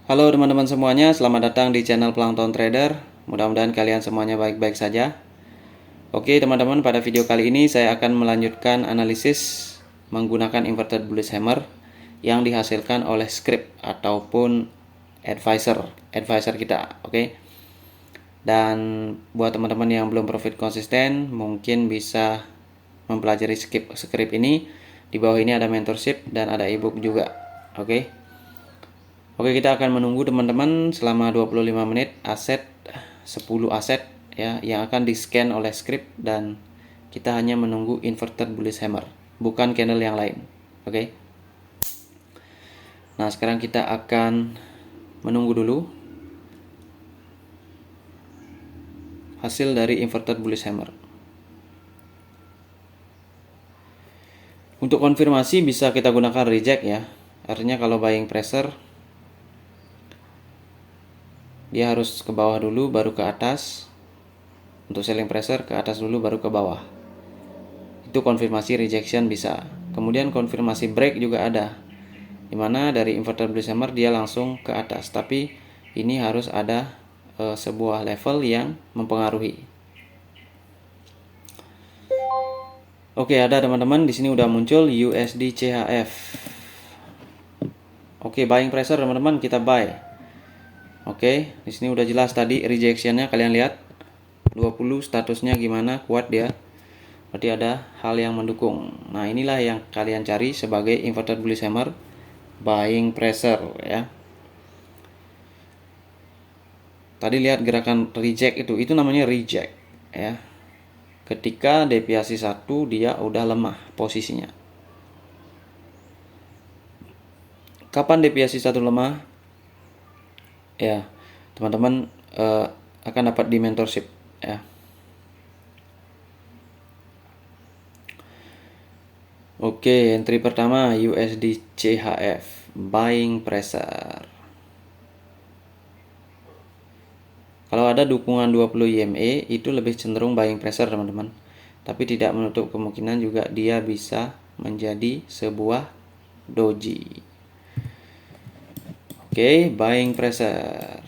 Halo teman-teman semuanya, selamat datang di channel Plankton Trader. Mudah-mudahan kalian semuanya baik-baik saja. Oke teman-teman, pada video kali ini saya akan melanjutkan analisis menggunakan inverted bullish hammer yang dihasilkan oleh script ataupun advisor kita. Oke. Dan buat teman-teman yang belum profit konsisten, mungkin bisa mempelajari script ini. Di bawah ini ada mentorship dan ada ebook juga. Oke. Oke, kita akan menunggu teman-teman selama 25 menit 10 aset ya yang akan di-scan oleh script, dan kita hanya menunggu inverted bullish hammer, bukan candle yang lain. Oke. Nah, sekarang kita akan menunggu dulu hasil dari inverted bullish hammer. Untuk konfirmasi bisa kita gunakan reject ya. Artinya kalau buying pressure dia harus ke bawah dulu baru ke atas. Untuk selling pressure ke atas dulu baru ke bawah. Itu konfirmasi rejection bisa. Kemudian konfirmasi break juga ada, dimana dari inverted bullish hammer dia langsung ke atas, tapi ini harus ada sebuah level yang mempengaruhi. Oke, ada teman-teman di sini udah muncul USD CHF. Oke, buying pressure teman-teman, kita buy. Oke, di sini udah jelas tadi rejectionnya, kalian lihat 20 statusnya gimana, kuat dia. Berarti ada hal yang mendukung. Nah, inilah yang kalian cari sebagai inverted bullish hammer buying pressure ya. Tadi lihat gerakan reject itu namanya reject ya. Ketika deviasi 1 dia udah lemah posisinya. Kapan deviasi 1 lemah? Ya, teman-teman akan dapat di mentorship ya. Oke, entry pertama USD CHF buying pressure. Kalau ada dukungan 20 IMA itu lebih cenderung buying pressure teman-teman. Tapi tidak menutup kemungkinan juga dia bisa menjadi sebuah doji. Oke, buying pressure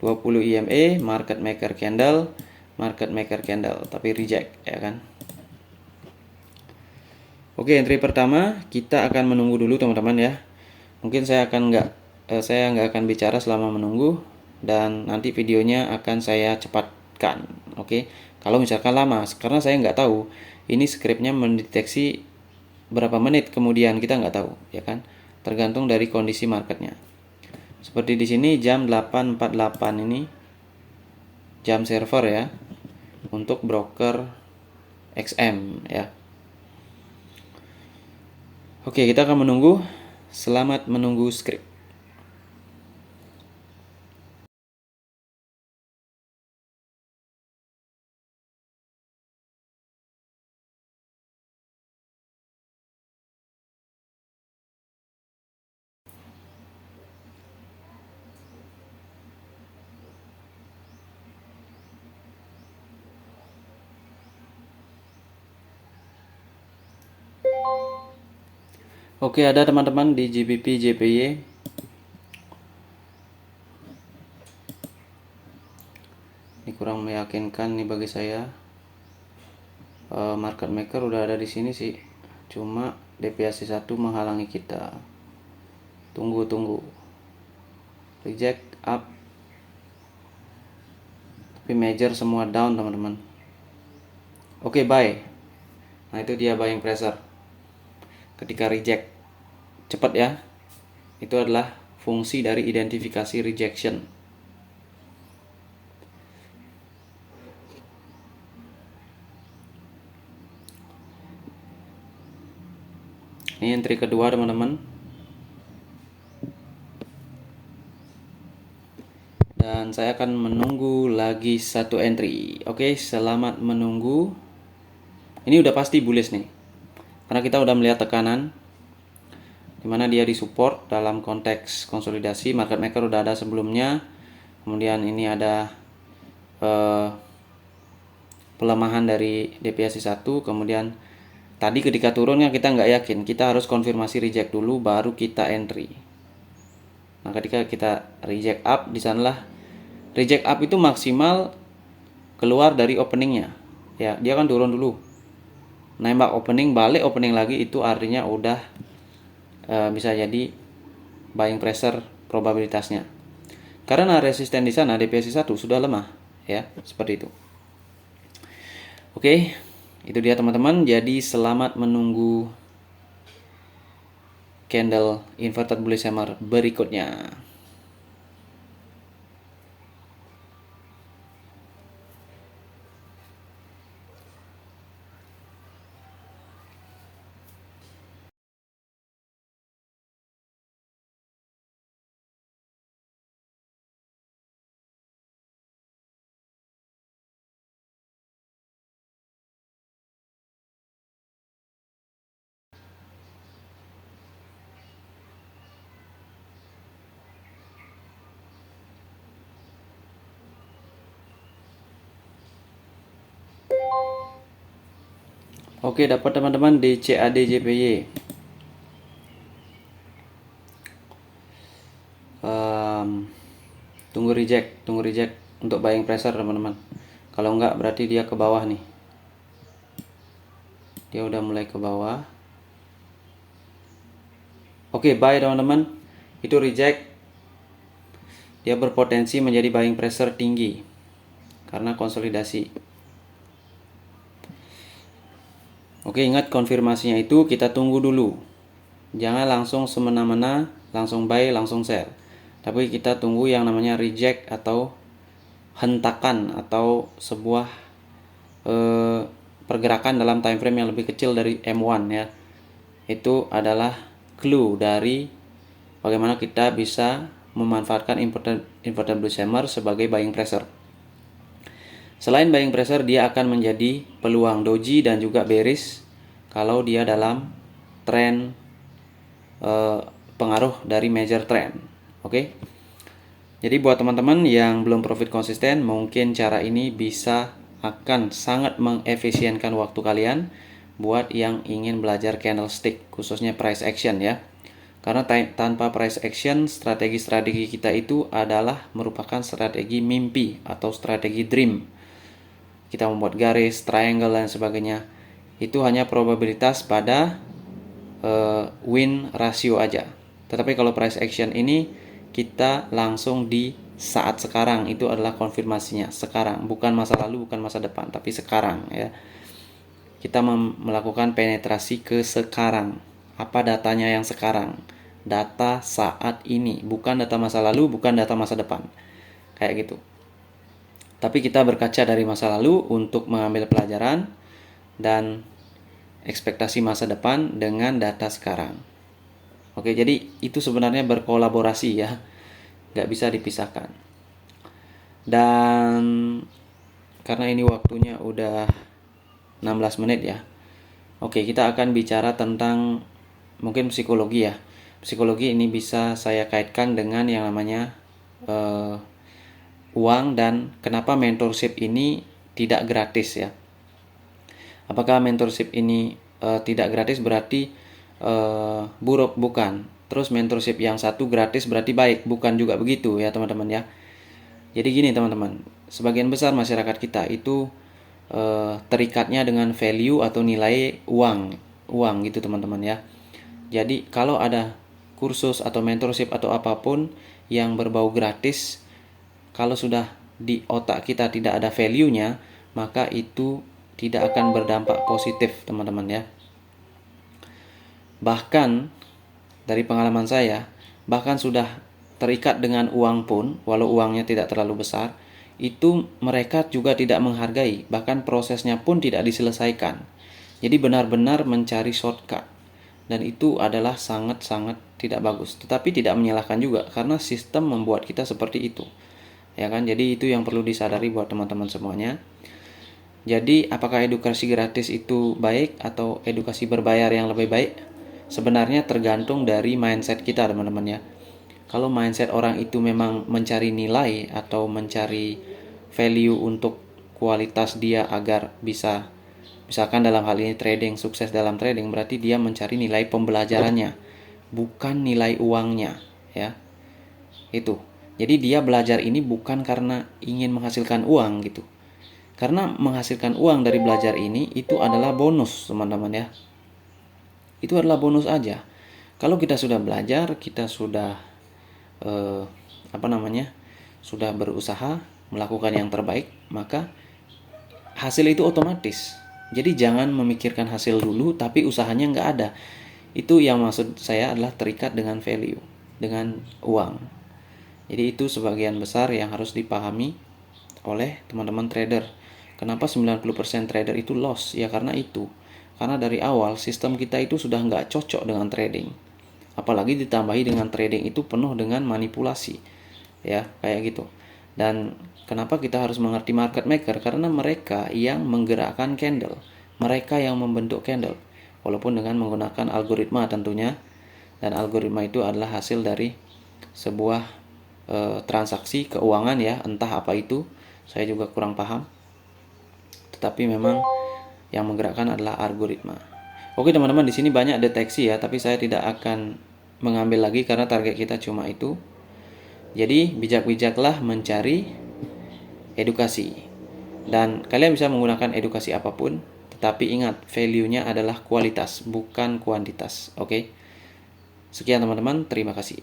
20 IMA, market maker candle, tapi reject ya kan. Oke, entry pertama kita akan menunggu dulu teman-teman ya. Mungkin saya nggak akan bicara selama menunggu, dan nanti videonya akan saya cepatkan. Oke, kalau misalkan lama, karena saya nggak tahu ini scriptnya mendeteksi berapa menit kemudian, kita nggak tahu ya kan, tergantung dari kondisi marketnya. Seperti di sini jam 8.48 ini jam server ya untuk broker XM ya. Oke, kita akan menunggu. Selamat menunggu script. Oke, ada teman-teman di GBP JPY. Ini kurang meyakinkan nih bagi saya. Market maker udah ada di sini sih. Cuma deviasi 1 menghalangi kita. Tunggu. Reject up. Tapi major semua down, teman-teman. Oke, buy. Nah, itu dia buying pressure. Ketika reject, cepat ya. Itu adalah fungsi dari identifikasi rejection. Ini entry kedua teman-teman. Dan saya akan menunggu lagi satu entry. Oke, selamat menunggu. Ini udah pasti bullish nih, karena kita udah melihat tekanan dimana dia disupport dalam konteks konsolidasi. Market maker udah ada sebelumnya. Kemudian ini ada pelemahan dari deviasi 1. Kemudian tadi ketika turunnya kita nggak yakin, kita harus konfirmasi reject dulu baru kita entry. Nah, ketika kita reject up, di sanalah reject up itu maksimal keluar dari openingnya. Ya, dia kan turun dulu. Nembak opening, balik opening lagi, itu artinya udah bisa jadi buying pressure probabilitasnya. Karena resisten di sana DPSI 1 sudah lemah, ya, seperti itu. Oke, itu dia teman-teman. Jadi selamat menunggu candle inverted bullish hammer berikutnya. Oke, dapat teman-teman di CAD JPY. Tunggu reject untuk buying pressure teman-teman. Kalau enggak berarti dia ke bawah nih. Dia udah mulai ke bawah. Oke, buy teman-teman. Itu reject. Dia berpotensi menjadi buying pressure tinggi karena konsolidasi. Oke, ingat konfirmasinya itu kita tunggu dulu. Jangan langsung semena-mena, langsung buy, langsung sell. Tapi kita tunggu yang namanya reject atau hentakan atau sebuah pergerakan dalam time frame yang lebih kecil dari M1 ya. Itu adalah clue dari bagaimana kita bisa memanfaatkan inverted bullish hammer sebagai buying pressure. Selain buying pressure, dia akan menjadi peluang doji dan juga bearish kalau dia dalam tren pengaruh dari major trend. Oke. Jadi buat teman-teman yang belum profit konsisten, mungkin cara ini bisa akan sangat mengefisienkan waktu kalian buat yang ingin belajar candlestick, khususnya price action ya. Karena tanpa price action, strategi-strategi kita itu adalah merupakan strategi mimpi atau strategi dream. Kita membuat garis, triangle dan sebagainya. Itu hanya probabilitas pada win ratio aja. Tetapi kalau price action ini kita langsung di saat sekarang, itu adalah konfirmasinya sekarang, bukan masa lalu, bukan masa depan, tapi sekarang ya. Kita melakukan penetrasi ke sekarang. Apa datanya yang sekarang? Data saat ini, bukan data masa lalu, bukan data masa depan. Kayak gitu. Tapi kita berkaca dari masa lalu untuk mengambil pelajaran dan ekspektasi masa depan dengan data sekarang. Oke, jadi itu sebenarnya berkolaborasi ya, nggak bisa dipisahkan. Dan karena ini waktunya udah 16 menit ya. Oke, kita akan bicara tentang mungkin psikologi ya. Psikologi ini bisa saya kaitkan dengan yang namanya uang dan kenapa mentorship ini tidak gratis ya. Apakah mentorship ini tidak gratis berarti buruk? Bukan. Terus mentorship yang satu gratis berarti baik? Bukan juga begitu ya teman-teman ya. Jadi gini teman-teman, sebagian besar masyarakat kita itu terikatnya dengan value atau nilai uang gitu teman-teman ya. Jadi kalau ada kursus atau mentorship atau apapun yang berbau gratis, kalau sudah di otak kita tidak ada value-nya, maka itu tidak akan berdampak positif teman-teman ya. Bahkan dari pengalaman saya, bahkan sudah terikat dengan uang pun, walau uangnya tidak terlalu besar, itu mereka juga tidak menghargai, bahkan prosesnya pun tidak diselesaikan. Jadi benar-benar mencari shortcut, dan itu adalah sangat-sangat tidak bagus. Tetapi tidak menyalahkan juga, karena sistem membuat kita seperti itu, ya kan? Jadi itu yang perlu disadari buat teman-teman semuanya. Jadi apakah edukasi gratis itu baik atau edukasi berbayar yang lebih baik? Sebenarnya tergantung dari mindset kita teman-teman ya. Kalau mindset orang itu memang mencari nilai atau mencari value untuk kualitas dia agar bisa, misalkan dalam hal ini trading, sukses dalam trading, berarti dia mencari nilai pembelajarannya, bukan nilai uangnya ya. Itu. Jadi dia belajar ini bukan karena ingin menghasilkan uang gitu. Karena menghasilkan uang dari belajar ini itu adalah bonus, teman-teman ya. Itu adalah bonus aja. Kalau kita sudah belajar, kita sudah sudah berusaha melakukan yang terbaik, maka hasil itu otomatis. Jadi jangan memikirkan hasil dulu tapi usahanya nggak ada. Itu yang maksud saya adalah terikat dengan value, dengan uang. Jadi itu sebagian besar yang harus dipahami oleh teman-teman trader. Kenapa 90% trader itu loss? Ya karena itu. Karena dari awal sistem kita itu sudah nggak cocok dengan trading. Apalagi ditambahi dengan trading itu penuh dengan manipulasi. Ya, kayak gitu. Dan kenapa kita harus mengerti market maker? Karena mereka yang menggerakkan candle. Mereka yang membentuk candle. Walaupun dengan menggunakan algoritma tentunya. Dan algoritma itu adalah hasil dari sebuah transaksi keuangan ya, entah apa itu, saya juga kurang paham. Tetapi memang yang menggerakkan adalah algoritma. Oke teman-teman, di sini banyak deteksi ya, tapi saya tidak akan mengambil lagi karena target kita cuma itu. Jadi bijak-bijaklah mencari edukasi. Dan kalian bisa menggunakan edukasi apapun, tetapi ingat value-nya adalah kualitas, bukan kuantitas. Oke. Sekian teman-teman, terima kasih.